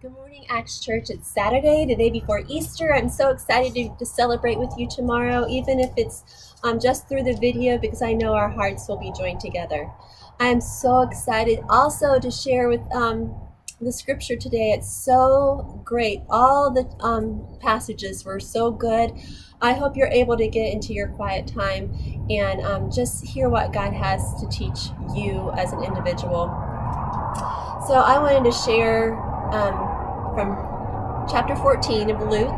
Good morning, Acts Church. It's Saturday, the day before Easter. I'm so excited to celebrate with you tomorrow, even if it's just through the video, because I know our hearts will be joined together. I'm so excited also to share with the scripture today. It's so great. All the passages were so good. I hope you're able to get into your quiet time and just hear what God has to teach you as an individual. So I wanted to share from chapter 14 of Luke,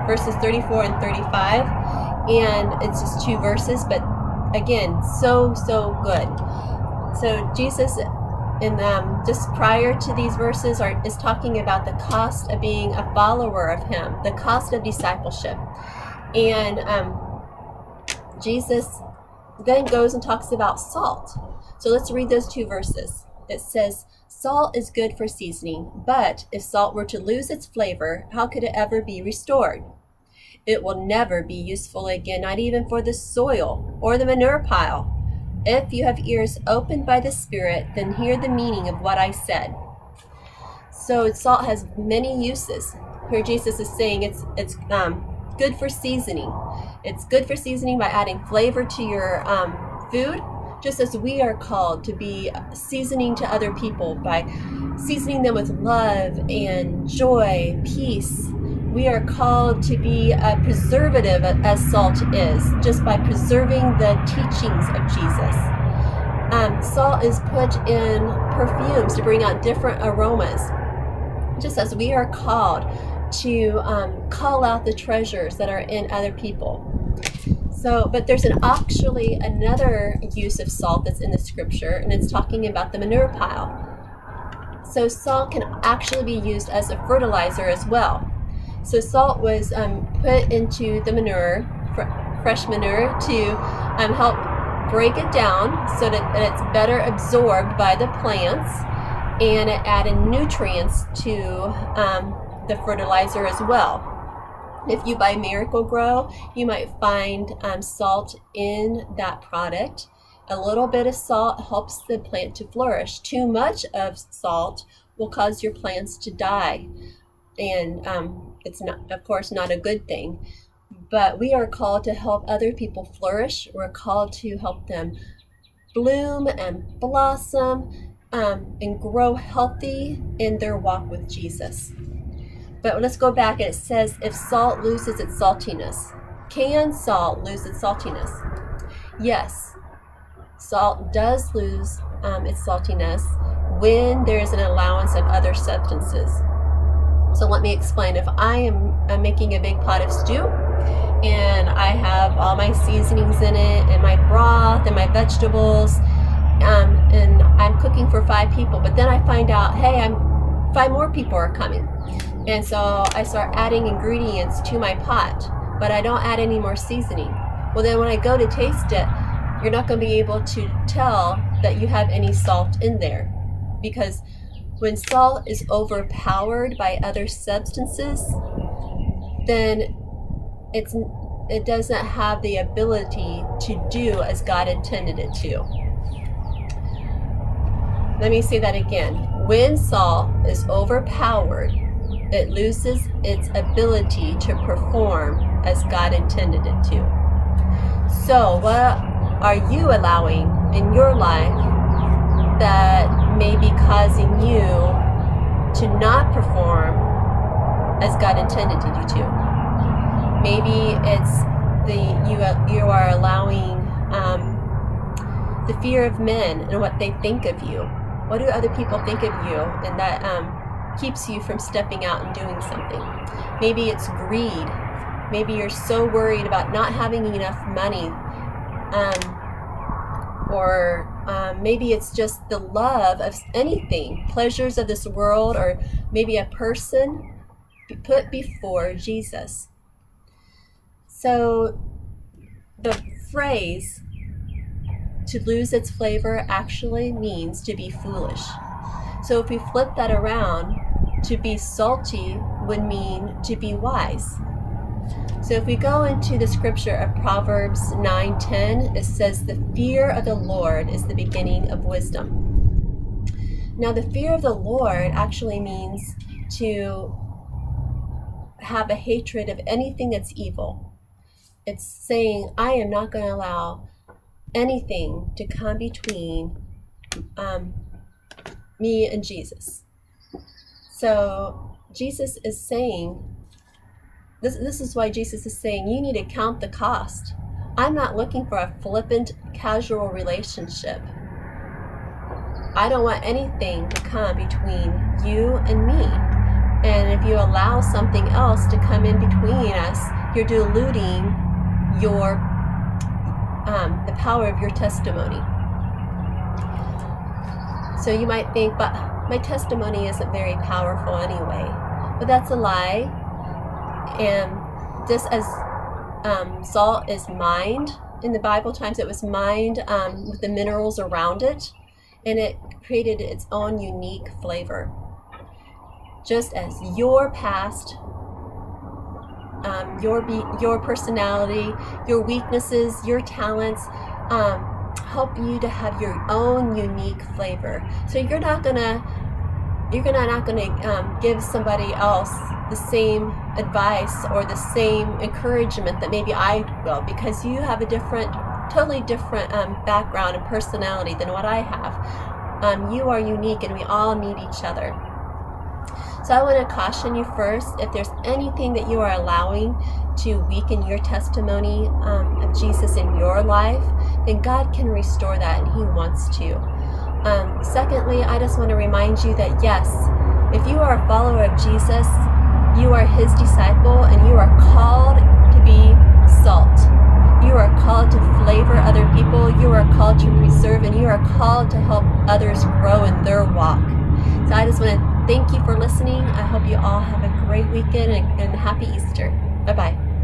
verses 34 and 35, and it's just two verses, but again, so good. So Jesus, in just prior to these verses, is talking about the cost of being a follower of Him, the cost of discipleship, and Jesus then goes and talks about salt. So let's read those two verses. It says, "Salt is good for seasoning, but if salt were to lose its flavor, how could it ever be restored? It will never be useful again, not even for the soil or the manure pile. If you have ears opened by the Spirit, then hear the meaning of what I said." So salt has many uses. Here Jesus is saying it's good for seasoning. It's good for seasoning by adding flavor to your food, just as we are called to be seasoning to other people by seasoning them with love and joy, peace. We are called to be a preservative as salt is, just by preserving the teachings of Jesus. Salt is put in perfumes to bring out different aromas, just as we are called to call out the treasures that are in other people. So, but there's actually another use of salt that's in the scripture, and it's talking about the manure pile. So salt can actually be used as a fertilizer as well. So salt was put into the manure, fresh manure, to help break it down so that it's better absorbed by the plants, and it added nutrients to the fertilizer as well. If you buy Miracle-Gro, you might find salt in that product. A little bit of salt helps the plant to flourish. Too much of salt will cause your plants to die. And it's not, of course, not a good thing. But we are called to help other people flourish. We're called to help them bloom and blossom and grow healthy in their walk with Jesus. But let's go back. It says, if salt loses its saltiness. Can salt lose its saltiness? Yes, salt does lose its saltiness when there is an allowance of other substances. So let me explain. If I'm making a big pot of stew, and I have all my seasonings in it, and my broth, and my vegetables, and I'm cooking for 5 people, but then I find out, hey, 5 more people are coming. And so I start adding ingredients to my pot, but I don't add any more seasoning. Well, then when I go to taste it, you're not going to be able to tell that you have any salt in there. Because when salt is overpowered by other substances, then it doesn't have the ability to do as God intended it to. Let me say that again. When salt is overpowered, it loses its ability to perform as God intended it to. So what are you allowing in your life that may be causing you to not perform as God intended you to? Maybe it's you are allowing the fear of men and what they think of you. What do other people think of you? And that keeps you from stepping out and doing something. Maybe it's greed. Maybe you're so worried about not having enough money. Or maybe it's just the love of anything, pleasures of this world, or maybe a person put before Jesus. So the phrase to lose its flavor actually means to be foolish. So if we flip that around, to be salty would mean to be wise. So if we go into the scripture of Proverbs 9:10, it says, "The fear of the Lord is the beginning of wisdom." Now the fear of the Lord actually means to have a hatred of anything that's evil. It's saying, I am not going to allow anything to come between me and Jesus. So Jesus is saying, this is why Jesus is saying, you need to count the cost. I'm not looking for a flippant, casual relationship. I don't want anything to come between you and me. And if you allow something else to come in between us, you're diluting your the power of your testimony. So you might think, but my testimony isn't very powerful anyway. But that's a lie. And just as salt is mined, in the Bible times it was mined with the minerals around it, and it created its own unique flavor. Just as your past, your personality, your weaknesses, your talents help you to have your own unique flavor. So you're not gonna give somebody else the same advice or the same encouragement that maybe I will, because you have a totally different background and personality than what I have. You are unique, and we all need each other. So I want to caution you first, if there's anything that you are allowing to weaken your testimony of Jesus in your life, then God can restore that, and He wants to. Secondly, I just want to remind you that yes, if you are a follower of Jesus, you are His disciple, and you are called to be salt. You are called to flavor other people. You are called to preserve, and you are called to help others grow in their walk. So I just want to thank you for listening. I hope you all have a great weekend and happy Easter. Bye-bye.